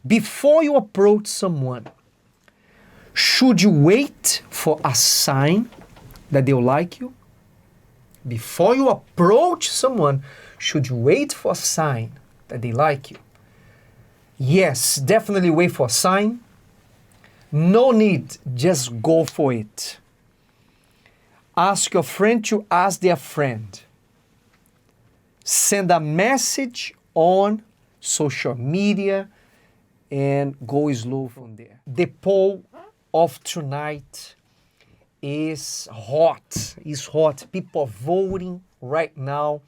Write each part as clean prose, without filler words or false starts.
Before you approach someone, should you wait for a sign that they'll like you? Before you approach someone, should you wait for a sign that they like you? Yes, definitely wait for a sign. No need, just go for it. Ask your friend to ask their friend. Send a message on social media and go slow from there. The poll of tonight is hot. It's hot. People are voting right now.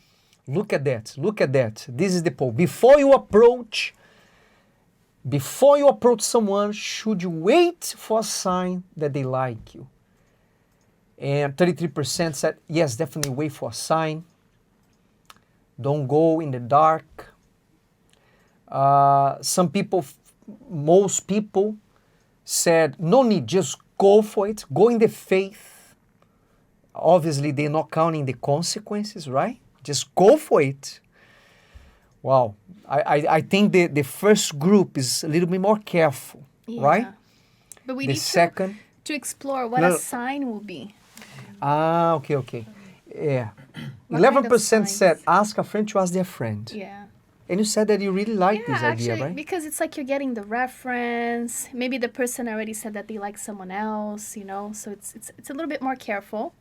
Look at that. Look at that. This is the poll. Before you approach someone, should you wait for a sign that they like you? And 33% said, yes, definitely wait for a sign. Don't go in the dark. Most people said, no need, just go for it. Go in the faith. Obviously, they're not counting the consequences, right? Just go for it. Wow. I think the first group is a little bit more careful, right? But we the need second, to explore what a sign will be. Okay. Yeah. What 11% kind of said, signs? ask a friend to ask their friend. Yeah. And you said that you really like this idea, actually, right? because it's like you're getting the reference. Maybe the person already said that they like someone else, you know. So it's a little bit more careful.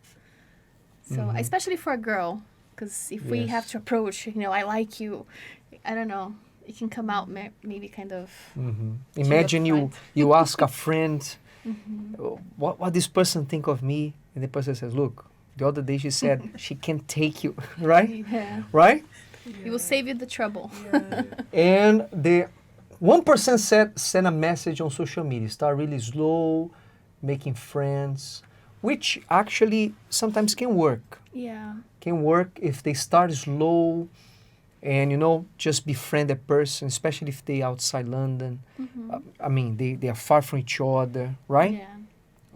So especially for a girl, because if we have to approach, you know, I like you, I don't know, it can come out maybe kind of. Imagine you ask a friend, what this person think of me, and the person says, look, the other day she said she can take you, right? Yeah. Right? It will save you the trouble. And the 1% said send a message on social media. Start really slow, making friends, which actually sometimes can work. Yeah. Can work if they start slow and, you know, just befriend a person, especially if they outside London. I mean, they are far from each other, right? Yeah.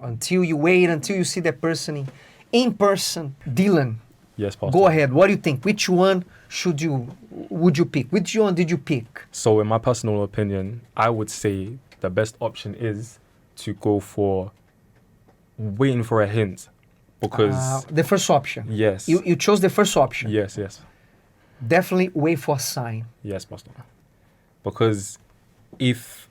Until you see that person in person. Dylan, Yes, Pastor. go ahead. What do you think? Which one would you pick? Which one did you pick? So in my personal opinion, I would say the best option is to go for waiting for a hint. Because the first option. yes. You chose the first option. Yes. Definitely wait for a sign. Yes, Pastor. Because if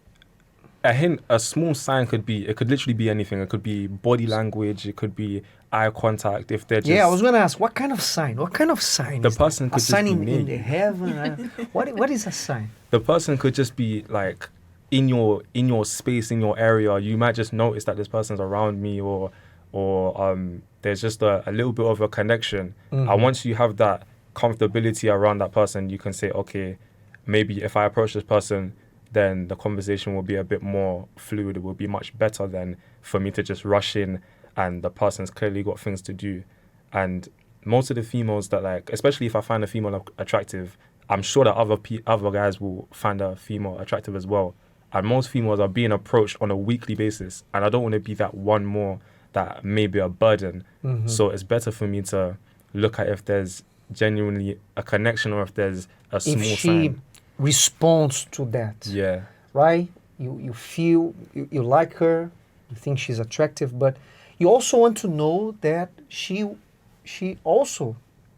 a hint, a small sign could literally be anything. It could be body language. It could be eye contact. If they're just... Yeah, I was going to ask, what kind of sign? What kind of sign? The is person that? could a sign just be in me. the heaven? What is a sign? The person could just be like in your space, in your area. You might just notice that this person's around me, or there's just a little bit of a connection. And once you have that comfortability around that person, you can say, okay, maybe if I approach this person, then the conversation will be a bit more fluid. It will be much better than for me to just rush in and the person's clearly got things to do. And most of the females that, like, especially if I find a female attractive, I'm sure that other guys will find a female attractive as well. And most females are being approached on a weekly basis. And I don't want to be that one more that may be a burden. So it's better for me to look at if there's genuinely a connection or if there's a small If she sign. responds to that, Yeah. right? You feel, you like her, you think she's attractive, but you also want to know that she also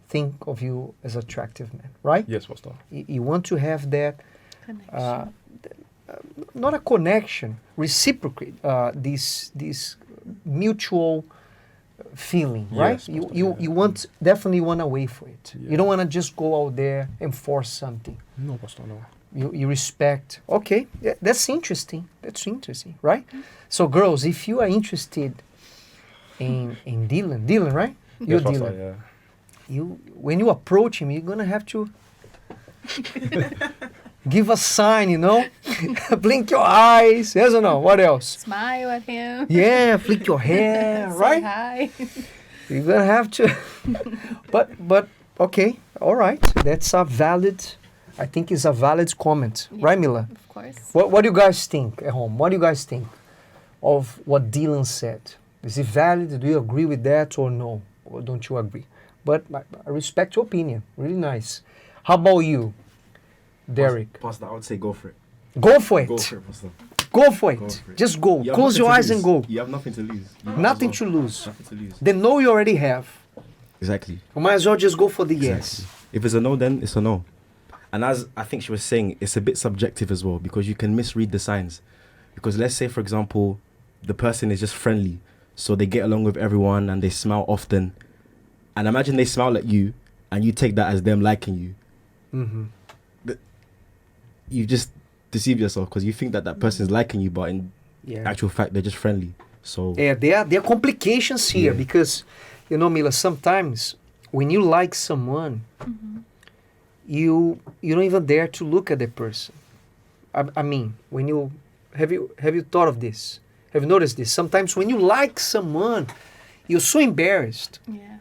think of you as attractive man, right? Yes, Pastor. You want to have that, Connection. not a connection, reciprocate, this mutual feeling, right? Yes, You definitely want to wait for it. Yeah. You don't want to just go out there and force something. No, Pastor, no. You respect. Okay, yeah, that's interesting. That's interesting, right? So, girls, if you are interested in Dylan, right? You're Yes, Pastor, Dylan. yeah. When you approach him, you're gonna have to give a sign, you know, blink your eyes. Yes or no? What else? Smile at him. Yeah, flick your hair, Say right? hi. You're gonna have to. but okay, all right. That's a valid. I think it's a valid comment, Yeah. right, Mila? Of course. What do you guys think at home? What do you guys think of what Dylan said? Is it valid? Do you agree with that or no? Or don't you agree? But I respect your opinion. Really nice. How about you, Derek? Pastor, I would say go for it. Go for it. Go for it, Pastor. Go for it. Go for it. Just go. You have Close nothing your to eyes and lose. go. You have nothing to lose. You might Nothing as to well. lose. Nothing to lose. The no you already have. Exactly. You might as well just go for the yes. Exactly. If it's a no, then it's a no. And as I think she was saying, it's a bit subjective as well because you can misread the signs. Because let's say, for example, the person is just friendly, so they get along with everyone and they smile often. And imagine they smile at you and you take that as them liking you. Mm-hmm. You just deceive yourself because you think that that person is liking you, but in Yeah. actual fact, they're just friendly. So Yeah, there are complications here Yeah. because, you know, Mila, sometimes when you like someone, you don't even dare to look at the person. I mean, when you have you thought of this? Have you noticed this? Sometimes when you like someone, you're so embarrassed Yeah.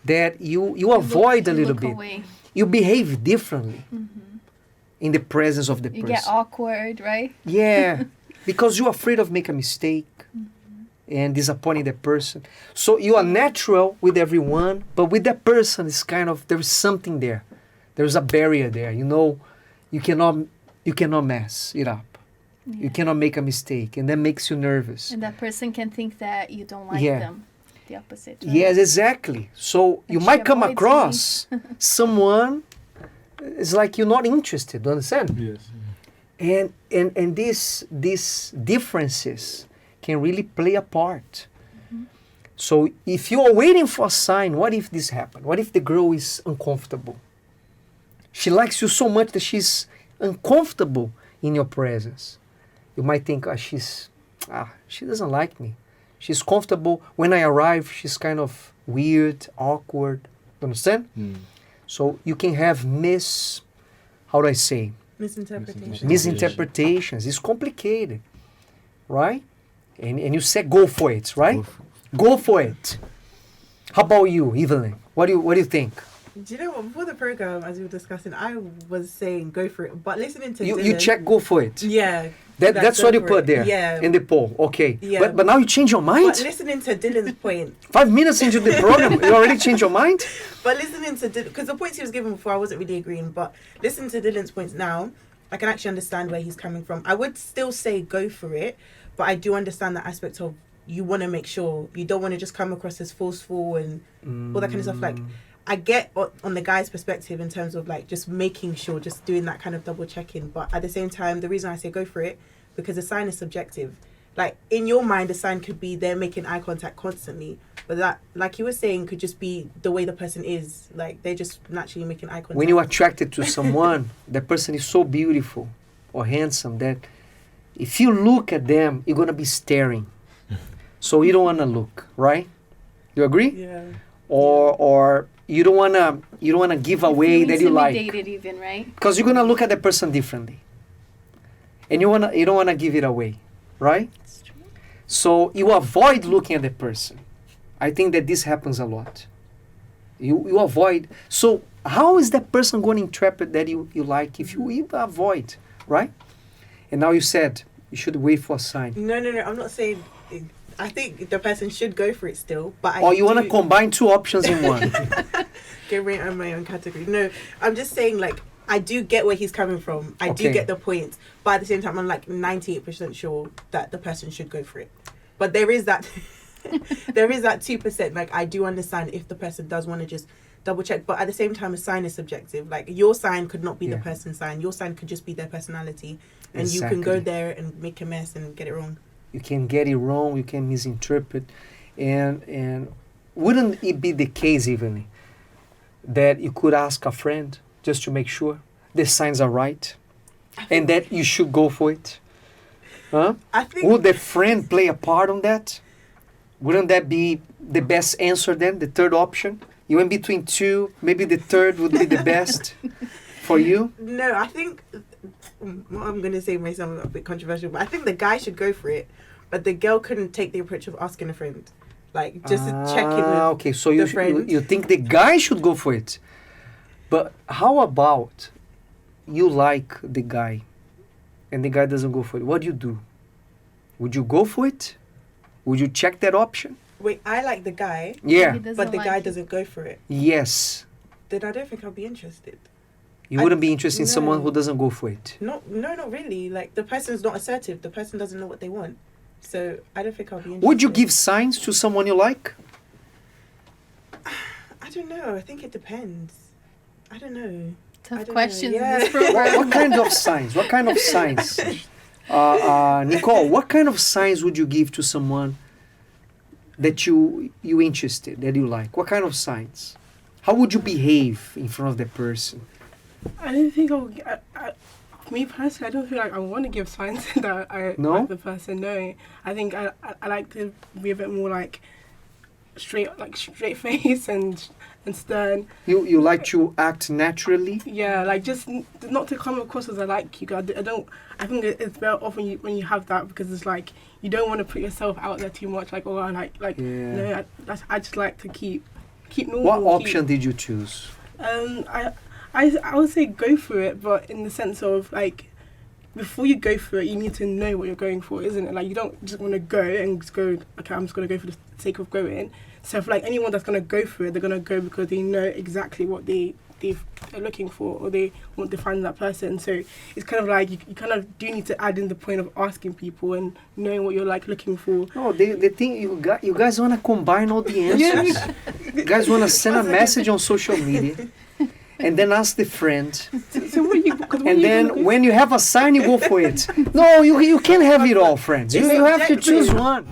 that you avoid a You little look bit. away. You behave differently in the presence of the You person. get awkward, right? Yeah, because you're afraid of making a mistake and disappointing the person. So you are natural with everyone, but with that person, it's kind of there is something there. There's a barrier there. You know, you cannot mess it up. You Yeah. cannot make a mistake, and that makes you nervous. And that person can think that you don't like Yeah. them. The opposite. Right? Yes, exactly. So you she might come avoids across someone. It's like you're not interested. Do you understand? Yes. And these differences can really play a part. So if you are waiting for a sign, what if this happened? What if the girl is uncomfortable? She likes you so much that she's uncomfortable in your presence. You might think, she doesn't like me. She's comfortable. When I arrive, she's kind of weird, awkward. Understand? So you can have how do I say? Misinterpretation. Misinterpretations. It's complicated, right? And you said go for it, right? Go for it. How about you, Evelyn? What do you think? Do you know what? Before the program, as we were discussing, I was saying go for it. But listening to You Dylan, check go for it. Yeah. That's go what you for put it. there Yeah. in the poll. Okay. Yeah. But now you change your mind? But listening to Dylan's point, 5 minutes into the program, you already changed your mind? but listening to Dylan, because the points he was giving before, I wasn't really agreeing. But listening to Dylan's points now, I can actually understand where he's coming from. I would still say go for it, but I do understand the aspect of you want to make sure you don't want to just come across as forceful and all that kind of stuff. Like, I get on the guy's perspective in terms of like just making sure, just doing that kind of double checking. But at the same time, the reason I say go for it, because a sign is subjective. Like in your mind, a sign could be they're making eye contact constantly, but that, like you were saying, could just be the way the person is. Like they're just naturally making eye contact. When you're attracted to someone, that person is so beautiful or handsome that if you look at them, you're going to be staring. So you don't want to look, right? You agree? Yeah. Or you don't wanna give away that you like, Intimidated even, right? because you're gonna look at the person differently, and you don't wanna give it away, right? It's true. So you avoid looking at the person. I think that this happens a lot. You avoid. So how is that person going to interpret that you like if you avoid, right? And now you said you should wait for a sign. No. I'm not saying. I think the person should go for it still, but I Or you want to do- combine two options in one. get right on my own category. No, I'm just saying like I do get where he's coming from. I Okay. do get the point, but at the same time, I'm like 98% sure that the person should go for it. But there is that, there is that 2%. Like I do understand if the person does want to just double check, but at the same time, a sign is subjective. Like your sign could not be Yeah. the person's sign. Your sign could just be their personality, and you can go Exactly. there and make a mess and get it wrong. You can get it wrong, you can misinterpret, and wouldn't it be the case even that you could ask a friend just to make sure the signs are right and that you should go for it? Huh? I think Would the friend play a part on that? Wouldn't that be the best answer then, the third option? You in between two, maybe the third would be the best for you? No, I think what I'm going to say may sound a bit controversial, but I think the guy should go for it, but the girl couldn't take the approach of asking a friend, like just to check in with. Okay, so you, the friend. you think the guy should go for it. But how about you like the guy and the guy doesn't go for it? What do you do? Would you go for it? Would you check that option? Wait, I like the guy, Yeah. He doesn't but the like guy you. doesn't go for it. Yes. Then I don't think I'll be interested. You wouldn't be interested in no. someone who doesn't go for it. No, not really. Like, the person's not assertive. The person doesn't know what they want. So I don't think I'll be interested. Would you give signs to someone you like? I don't know. I think it depends. I don't know. I Tough don't question know. in Yeah. this program. What kind of signs? What kind of signs? Nicole, what kind of signs would you give to someone that you interested, that you like? What kind of signs? How would you behave in front of the person? I don't think me personally, I don't feel like I want to give signs that I No? like the person. No, I think I like to be a bit more like straight face and stern. You like to act naturally? Yeah, like just not to come across as I like you. I don't. I think it's better off when you have that, because it's like you don't want to put yourself out there too much. Like, oh, I like Yeah. no, I just like to keep normal. What option did you choose? I would say go for it, but in the sense of like, before you go for it, you need to know what you're going for, isn't it? Like, you don't just want to go and just go, okay, I'm just going to go for the sake of going. So for like anyone that's going to go for it, they're going to go because they know exactly what they're looking for, or they want to find that person. So it's kind of like you kind of do need to add in the point of asking people and knowing what you're like looking for. Oh, the thing you guys want to combine all the answers. You guys want to send a message on social media, and then ask the friend. So what you? And then when you have a sign, you go for it. No, you can't have it all, friends. You have to choose one.